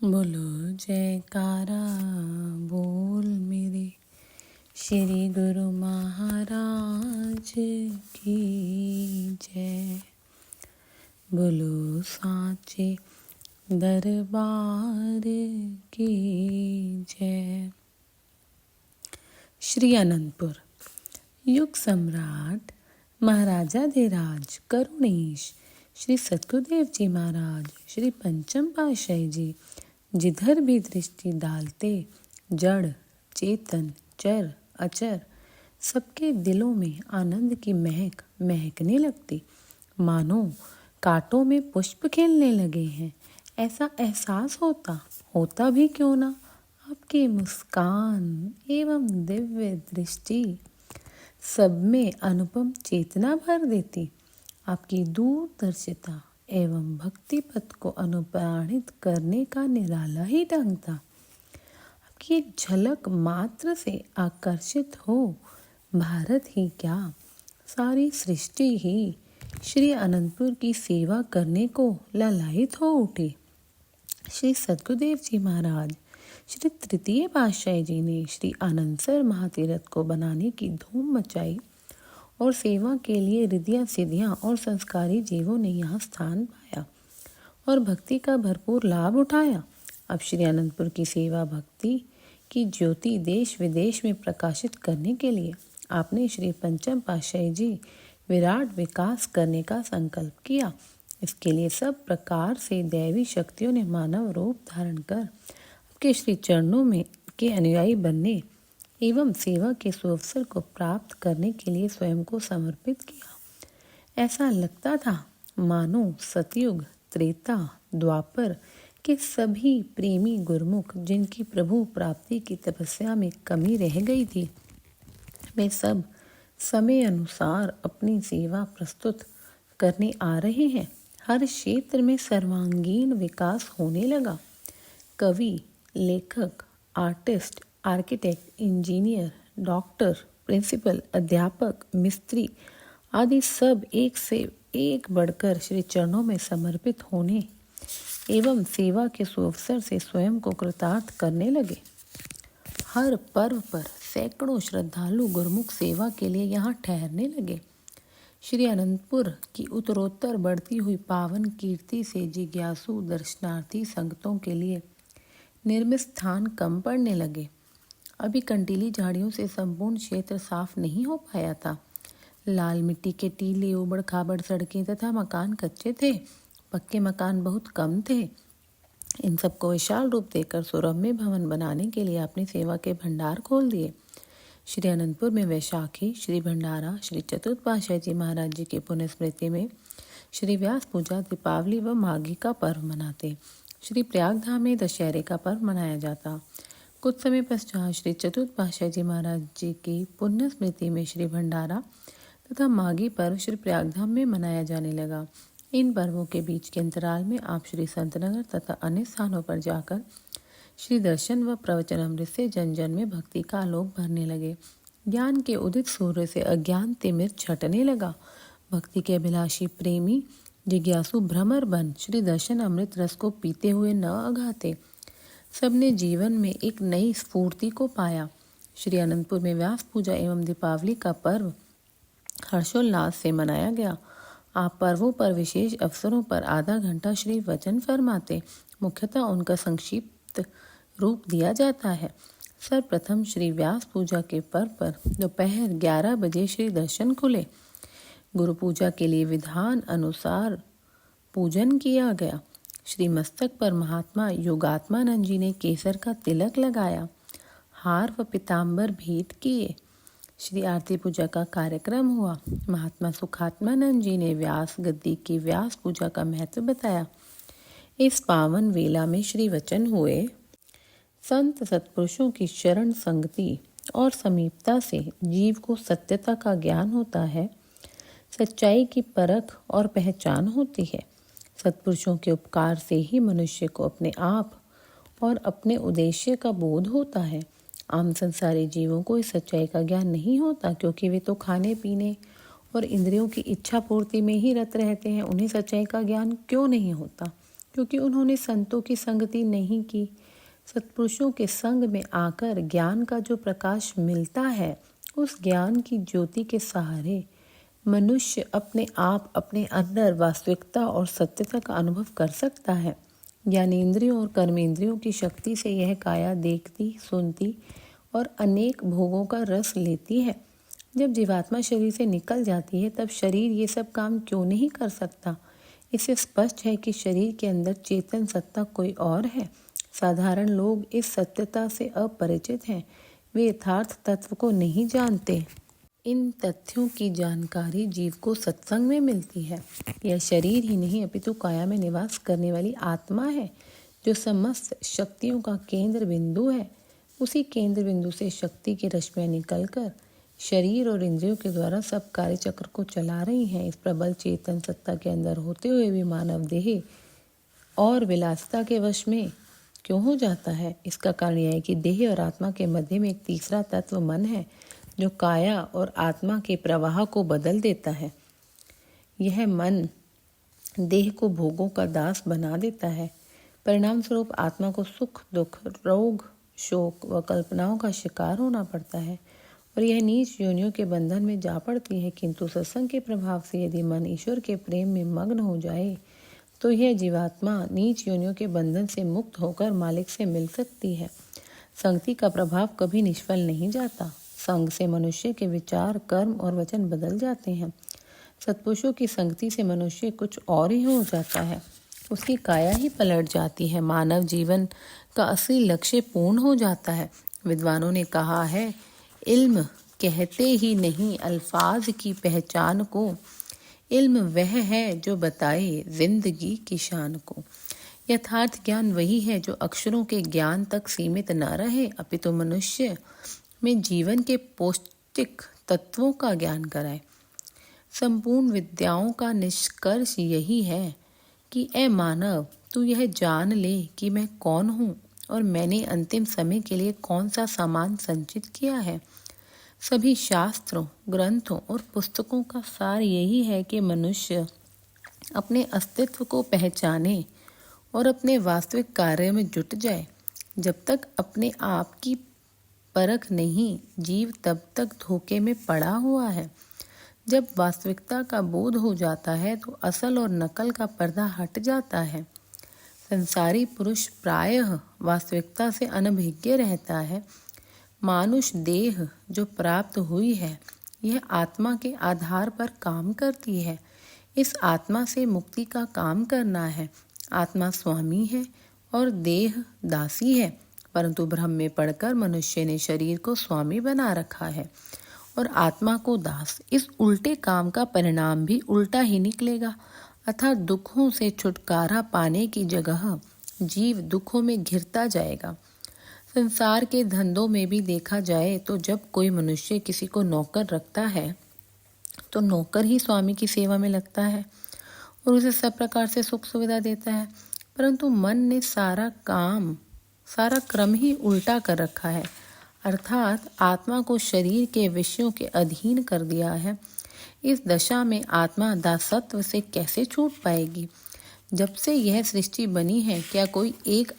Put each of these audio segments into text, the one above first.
बोलो जयकारा बोल मेरे श्री गुरु महाराज की जय। बोलो साचे दरबार की जय। श्री अनंतपुर युग सम्राट महाराजाधिराज करुणेश श्री सतगुरुदेव जी महाराज श्री पंचम पातशाही जी जिधर भी दृष्टि डालते जड़ चेतन चर अचर सबके दिलों में आनंद की महक महकने लगती, मानो कांटों में पुष्प खिलने लगे हैं। ऐसा एहसास होता भी क्यों ना, आपकी मुस्कान एवं दिव्य दृष्टि सब में अनुपम चेतना भर देती। आपकी दूरदर्शिता एवं भक्ति पथ को अनुप्राणित करने का निराला ही ढंग था। आपकी एक झलक मात्र से आकर्षित हो भारत ही क्या, सारी सृष्टि ही श्री अनंतपुर की सेवा करने को ललायित हो उठी। श्री सतगुरुदेव जी महाराज श्री तृतीय पातशाही जी ने श्री आनंदसर महातीरथ को बनाने की धूम मचाई और सेवा के लिए रिद्धियां सिद्धियां और संस्कारी जीवों ने यहाँ स्थान पाया और भक्ति का भरपूर लाभ उठाया। अब श्री अनंतपुर की सेवा भक्ति की ज्योति देश विदेश में प्रकाशित करने के लिए आपने श्री पंचम पातशाही जी विराट विकास करने का संकल्प किया। इसके लिए सब प्रकार से दैवी शक्तियों ने मानव रूप धारण कर आपके श्री चरणों में के अनुयायी बनने एवं सेवा के सुअवसर को प्राप्त करने के लिए स्वयं को समर्पित किया। ऐसा लगता था मानो सतयुग त्रेता द्वापर के सभी प्रेमी गुरुमुख जिनकी प्रभु प्राप्ति की तपस्या में कमी रह गई थी, वे सब समय अनुसार अपनी सेवा प्रस्तुत करने आ रहे हैं। हर क्षेत्र में सर्वांगीण विकास होने लगा। कवि, लेखक, artist, architect, engineer, doctor, principal, अध्यापक, मिस्त्री आदि सब एक से एक बढ़कर श्री चरणों में समर्पित होने एवं सेवा के सुअवसर से स्वयं को कृतार्थ करने लगे। हर पर्व पर सैकड़ों श्रद्धालु गुरुमुख सेवा के लिए यहाँ ठहरने लगे। श्री अनंतपुर की उत्तरोत्तर बढ़ती हुई पावन कीर्ति से जिज्ञासु दर्शनार्थी संगतों के लिए निर्मित स्थान कम पड़ने लगे। अभी कंटीली झाड़ियों से संपूर्ण क्षेत्र साफ नहीं हो पाया था। लाल मिट्टी के टीले, उबड़ खाबड़ सड़कें तथा मकान कच्चे थे। पक्के मकान बहुत कम थे। इन सबको विशाल रूप देकर सुरम्य भवन बनाने के लिए आपने सेवा के भंडार खोल दिए। श्री अनंतपुर में वैशाखी, श्री भंडारा, श्री चतुर्थ पातशाही जी महाराज जी के पुण्य स्मृति में श्री व्यास पूजा, दीपावली व माघी का पर्व मनाते। श्री प्रयागधाम में दशहरे का पर्व मनाया जाता। कुछ समय पश्चात श्री चतुर्थ पातशाही जी महाराज जी की पुण्य स्मृति में श्री भंडारा तथा माघी पर्व श्री प्रयागधाम में मनाया जाने लगा। इन पर्वों के बीच के अंतराल में आप श्री संतनगर तथा अन्य स्थानों पर जाकर श्री दर्शन व प्रवचन अमृत से जन जन में भक्ति का आलोक भरने लगे। ज्ञान के उदित सूर्य से अज्ञान तिमिर छटने लगा। भक्ति के अभिलाषी प्रेमी जिज्ञासु भ्रमर बन श्री दर्शन अमृत रस को पीते हुए न अघाते। सबने जीवन में एक नई स्फूर्ति को पाया। श्री अनंतपुर में व्यास पूजा एवं दीपावली का पर्व हर्षोल्लास से मनाया गया। आप पर्वों पर विशेष अवसरों पर आधा घंटा श्री वचन फरमाते। मुख्यतः उनका संक्षिप्त रूप दिया जाता है। सर्वप्रथम श्री व्यास पूजा के पर्व पर दोपहर 11 बजे श्री दर्शन खुले। गुरु पूजा के लिए विधान अनुसार पूजन किया गया। श्री मस्तक पर महात्मा योगात्मानंद जी ने केसर का तिलक लगाया, हार व पीताम्बर भेंट किए। श्री आरती पूजा का कार्यक्रम हुआ। महात्मा सुखात्मानंद जी ने व्यास गद्दी की व्यास पूजा का महत्व बताया। इस पावन वेला में श्री वचन हुए। संत सत्पुरुषों की शरण संगति और समीपता से जीव को सत्यता का ज्ञान होता है, सच्चाई की परख और पहचान होती है। सत्पुरुषों के उपकार से ही मनुष्य को अपने आप और अपने उद्देश्य का बोध होता है। आम संसारी जीवों को इस सच्चाई का ज्ञान नहीं होता, क्योंकि वे तो खाने पीने और इंद्रियों की इच्छा पूर्ति में ही रत रहते हैं। उन्हें सच्चाई का ज्ञान क्यों नहीं होता? क्योंकि उन्होंने संतों की संगति नहीं की। सत्पुरुषों के संग में आकर ज्ञान का जो प्रकाश मिलता है, उस ज्ञान की ज्योति के सहारे मनुष्य अपने आप अपने अंदर वास्तविकता और सत्यता का अनुभव कर सकता है। ज्ञानेंद्रियों और कर्मेंद्रियों की शक्ति से यह काया देखती, सुनती और अनेक भोगों का रस लेती है। जब जीवात्मा शरीर से निकल जाती है, तब शरीर ये सब काम क्यों नहीं कर सकता? इससे स्पष्ट है कि शरीर के अंदर चेतन सत्ता कोई और है। साधारण लोग इस सत्यता से अपरिचित हैं। वे यथार्थ तत्व को नहीं जानते। इन तथ्यों की जानकारी जीव को सत्संग में मिलती है। यह शरीर ही नहीं अपितु काया में निवास करने वाली आत्मा है, जो समस्त शक्तियों का केंद्र बिंदु है। उसी केंद्र बिंदु से शक्ति की रश्मियाँ निकलकर शरीर और इंद्रियों के द्वारा सब कार्य चक्र को चला रही हैं। इस प्रबल चेतन सत्ता के अंदर होते हुए भी मानव देह और विलासिता के वश में क्यों हो जाता है? इसका कारण यह है कि देह और आत्मा के मध्य में एक तीसरा तत्व मन है, जो काया और आत्मा के प्रवाह को बदल देता है। यह मन देह को भोगों का दास बना देता है। परिणाम स्वरूप आत्मा को सुख, दुख, रोग, शोक व कल्पनाओं का शिकार होना पड़ता है और यह नीच योनियों के बंधन में जा पड़ती है। किंतु सत्संग के प्रभाव से यदि मन ईश्वर के प्रेम में मग्न हो जाए, तो यह जीवात्मा नीच योनियों के बंधन से मुक्त होकर मालिक से मिल सकती है। संगति का प्रभाव कभी निष्फल नहीं जाता। संग से मनुष्य के विचार, कर्म और वचन बदल जाते हैं। सत्पुरुषों की संगति से मनुष्य कुछ और ही हो जाता है। उसकी काया ही पलट जाती है। मानव जीवन का असली लक्ष्य पूर्ण हो जाता है। विद्वानों ने कहा है, इल्म कहते ही नहीं अल्फाज की पहचान को, इल्म वह है जो बताए जिंदगी की शान को। यथार्थ ज्ञान वही है जो अक्षरों के ज्ञान तक सीमित न रहे, अपितु मनुष्य में जीवन के पौष्टिक तत्वों का ज्ञान कराए। संपूर्ण विद्याओं का निष्कर्ष यही है कि ए मानव, तू यह जान ले कि मैं कौन हूँ और मैंने अंतिम समय के लिए कौन सा सामान संचित किया है। सभी शास्त्रों, ग्रंथों और पुस्तकों का सार यही है कि मनुष्य अपने अस्तित्व को पहचाने और अपने वास्तविक कार्य में जुट जाए। जब तक अपने आप की परख नहीं, जीव तब तक धोखे में पड़ा हुआ है। जब वास्तविकता का बोध हो जाता है, तो असल और नकल का पर्दा हट जाता है। संसारी पुरुष प्रायः वास्तविकता से अनभिज्ञ रहता है। मानुष देह जो प्राप्त हुई है, यह आत्मा के आधार पर काम करती है। इस आत्मा से मुक्ति का काम करना है। आत्मा स्वामी है और देह दासी है, परंतु भ्रम में पड़कर मनुष्य ने शरीर को स्वामी बना रखा है और आत्मा को दास। इस उल्टे काम का परिणाम भी उल्टा ही निकलेगा, अर्थात दुखों से छुटकारा पाने की जगह जीव दुखों में घिरता जाएगा। संसार के धंधों में भी देखा जाए तो जब कोई मनुष्य किसी को नौकर रखता है, तो नौकर ही स्वामी की सेवा में लगता है और उसे सब प्रकार से सुख सुविधा देता है। परंतु मन ने सारा क्रम ही उल्टा कर रखा है, अर्थात आत्मा को शरीर के विषयों के अधीन कर दिया है। इस दशा में आत्मा दासत्व से कैसे छूट पाएगी? जब से यह सृष्टि बनी है, क्या कोई एक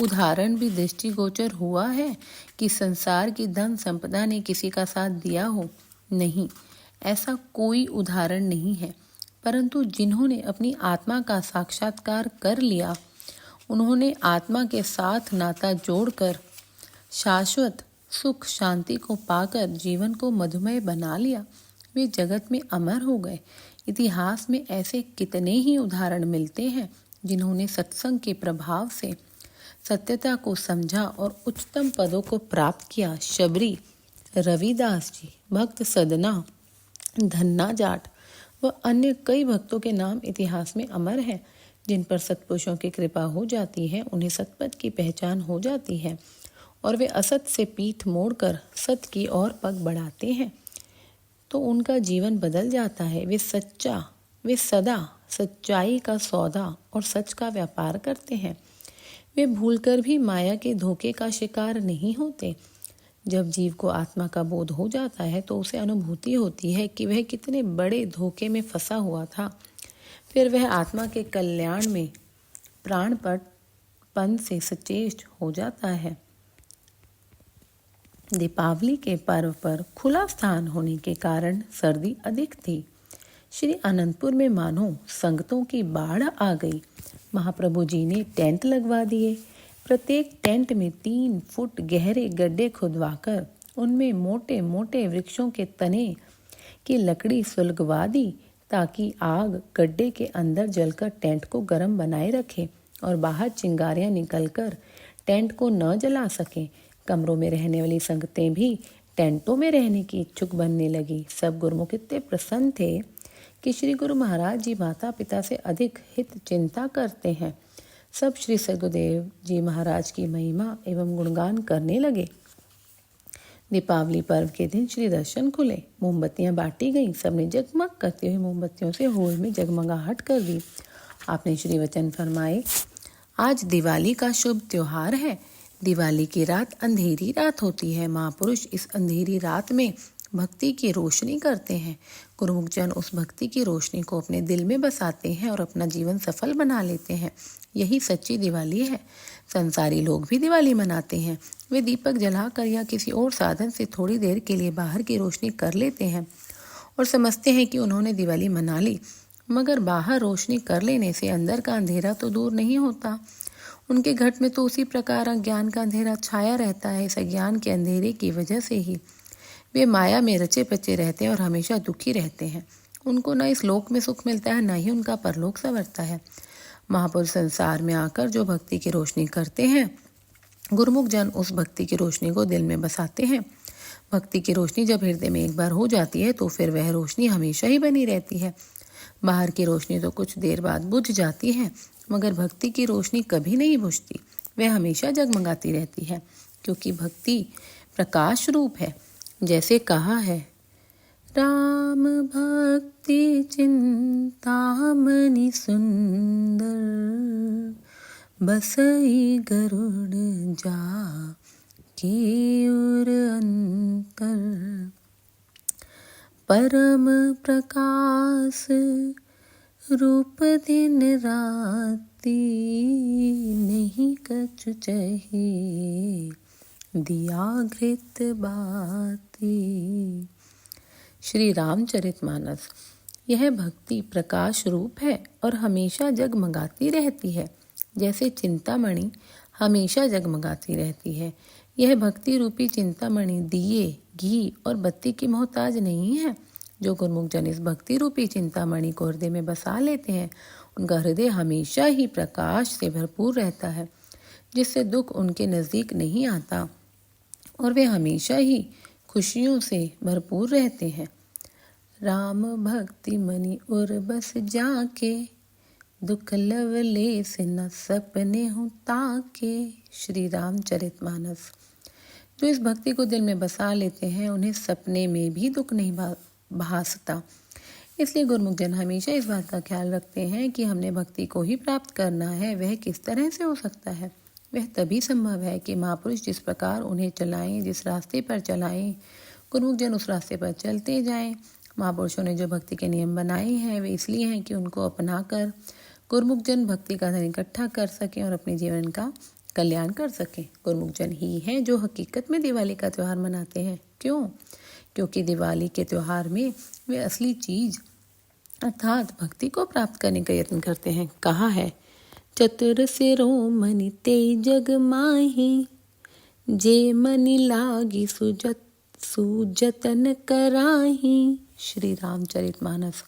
उदाहरण भी दृष्टिगोचर हुआ है कि संसार की धन संपदा ने किसी का साथ दिया हो? नहीं, ऐसा कोई उदाहरण नहीं है। परंतु जिन्होंने अपनी आत्मा का साक्षात्कार कर लिया, उन्होंने आत्मा के साथ नाता जोड़कर शाश्वत सुख शांति को पाकर जीवन को मधुमय बना लिया। वे जगत में अमर हो गए। इतिहास में ऐसे कितने ही उदाहरण मिलते हैं जिन्होंने सत्संग के प्रभाव से सत्यता को समझा और उच्चतम पदों को प्राप्त किया। शबरी, रविदास जी, भक्त सदना, धन्ना जाट व अन्य कई भक्तों के नाम इतिहास में अमर हैं। जिन पर सत्पुरुषों की कृपा हो जाती है, उन्हें सतपथ की पहचान हो जाती है और वे असत से पीठ मोड़कर सत की ओर पग बढ़ाते हैं, तो उनका जीवन बदल जाता है। वे सदा सच्चाई का सौदा और सच का व्यापार करते हैं। वे भूलकर भी माया के धोखे का शिकार नहीं होते। जब जीव को आत्मा का बोध हो जाता है, तो उसे अनुभूति होती है कि वह कितने बड़े धोखे में फंसा हुआ था। फिर वह आत्मा के कल्याण में प्राणपण से सचेत हो जाता है। दीपावली के पर्व पर खुला स्थान होने के कारण सर्दी अधिक थी। श्री अनंतपुर में मानो संगतों की बाढ़ आ गई। महाप्रभु जी ने टेंट लगवा दिए। प्रत्येक टेंट में 3 फुट गहरे गड्ढे खुदवाकर उनमें मोटे मोटे वृक्षों के तने की लकड़ी सुलगवा दी, ताकि आग गड्ढे के अंदर जलकर टेंट को गर्म बनाए रखे और बाहर चिंगारियां निकलकर टेंट को न जला सकें। कमरों में रहने वाली संगतें भी टेंटों में रहने की इच्छुक बनने लगी। सब गुरुमुख इतने प्रसन्न थे कि श्री गुरु महाराज जी माता पिता से अधिक हित चिंता करते हैं। सब श्री सद्गुरुदेव जी महाराज की महिमा एवं गुणगान करने लगे। दीपावली पर्व के दिन श्री दर्शन खुले, मोमबत्तियां बांटी गईं। सबने जगमग करते हुए मोमबत्तियों से हॉल में जगमगाहट कर दी। आपने श्री वचन फरमाए, आज दिवाली का शुभ त्योहार है। दिवाली की रात अंधेरी रात होती है। महापुरुष इस अंधेरी रात में भक्ति की रोशनी करते हैं। गुरुमुख जन उस भक्ति की रोशनी को अपने दिल में बसाते हैं और अपना जीवन सफल बना लेते हैं। यही सच्ची दिवाली है। संसारी लोग भी दिवाली मनाते हैं। वे दीपक जलाकर या किसी और साधन से थोड़ी देर के लिए बाहर की रोशनी कर लेते हैं और समझते हैं कि उन्होंने दिवाली मना ली, मगर बाहर रोशनी कर लेने से अंदर का अंधेरा तो दूर नहीं होता। उनके घट में तो उसी प्रकार अज्ञान का अंधेरा छाया रहता है। इस अज्ञान के अंधेरे की वजह से ही वे माया में रचे पचे रहते हैं और हमेशा दुखी रहते हैं। उनको न इस लोक में सुख मिलता है, न ही उनका परलोक संवरता है। महापुरुष संसार में आकर जो भक्ति की रोशनी करते हैं, गुरुमुख जन उस भक्ति की रोशनी को दिल में बसाते हैं। भक्ति की रोशनी जब हृदय में एक बार हो जाती है तो फिर वह रोशनी हमेशा ही बनी रहती है। बाहर की रोशनी तो कुछ देर बाद बुझ जाती है, मगर भक्ति की रोशनी कभी नहीं बुझती। वह हमेशा जगमगाती रहती है, क्योंकि भक्ति प्रकाश रूप है। जैसे कहा है, राम भक्ति चिंतामणि सुंदर, बसई गरुड़ जा के उर अंतर, परम प्रकाश रूप दिन राती, नहीं कछु चाहिए दिया घृत बाती। श्री रामचरितमानस। यह भक्ति प्रकाश रूप है और हमेशा जगमगाती रहती है। जैसे चिंतामणि हमेशा जगमगाती रहती है, यह भक्ति रूपी चिंतामणि दिए, घी और बत्ती की मोहताज नहीं है। जो गुरुमुख जन इस भक्ति रूपी चिंतामणि को हृदय में बसा लेते हैं, उनका हृदय हमेशा ही प्रकाश से भरपूर रहता है, जिससे दुख उनके नज़दीक नहीं आता और वे हमेशा ही खुशियों से भरपूर रहते हैं। राम भक्ति मणि उर बस जाके, दुख लवले से न सपने हूँ ताके। श्री रामचरितमानस। जो इस भक्ति को दिल में बसा लेते हैं, उन्हें सपने में भी दुख नहीं भासता। इसलिए गुरुमुख जन हमेशा इस बात का ख्याल रखते हैं कि हमने भक्ति को ही प्राप्त करना है। वह किस तरह से हो सकता है? वह तभी संभव है कि महापुरुष जिस प्रकार उन्हें चलाएं, जिस रास्ते पर चलाएं, गुरुमुख जन उस रास्ते पर चलते जाएं। महापुरुषों ने जो भक्ति के नियम बनाए हैं, वे इसलिए हैं कि उनको अपनाकर गुरुमुख जन भक्ति का धन इकट्ठा कर सकें और अपने जीवन का कल्याण कर सकें। गुरुमुख जन ही हैं जो हकीकत में दिवाली का त्यौहार मनाते हैं। क्यों? क्योंकि दिवाली के त्यौहार में वे असली चीज अर्थात भक्ति को प्राप्त करने का यत्न करते हैं। कहा है, चतुर सिरों मनि ते जग माही, जे मनि लागी सुजतन कराही। श्री रामचरितमानस।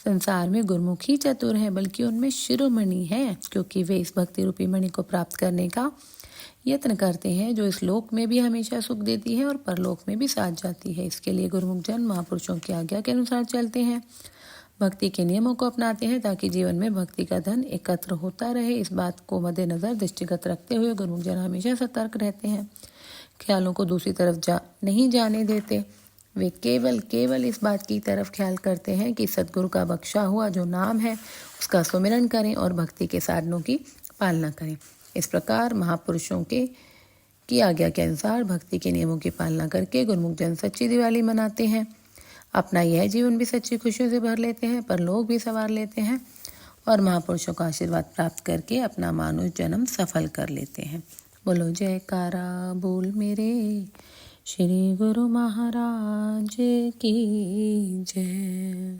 संसार में गुरुमुख ही चतुर हैं, बल्कि उनमें शिरोमणि है, क्योंकि वे इस भक्ति रूपी मणि को प्राप्त करने का यत्न करते हैं, जो इस लोक में भी हमेशा सुख देती है और परलोक में भी साथ जाती है। इसके लिए गुरुमुख जन महापुरुषों की आज्ञा के अनुसार चलते हैं, भक्ति के नियमों को अपनाते हैं, ताकि जीवन में भक्ति का धन एकत्र होता रहे। इस बात को मद्देनजर दृष्टिगत रखते हुए गुरुमुख जन हमेशा सतर्क रहते हैं, ख्यालों को दूसरी तरफ नहीं जाने देते। वे केवल इस बात की तरफ ख्याल करते हैं कि सद्गुरु का बख्शा हुआ जो नाम है, उसका सुमिरन करें और भक्ति के साधनों की पालना करें। इस प्रकार महापुरुषों की आज्ञा के अनुसार भक्ति के नियमों की पालना करके गुरुमुख जन सच्ची दिवाली मनाते हैं। अपना यह जीवन भी सच्ची खुशियों से भर लेते हैं, परलोक भी संवार लेते हैं और महापुरुषों का आशीर्वाद प्राप्त करके अपना मानुष जन्म सफल कर लेते हैं। बोलो जयकारा बोल मेरे श्री गुरु महाराज की जय।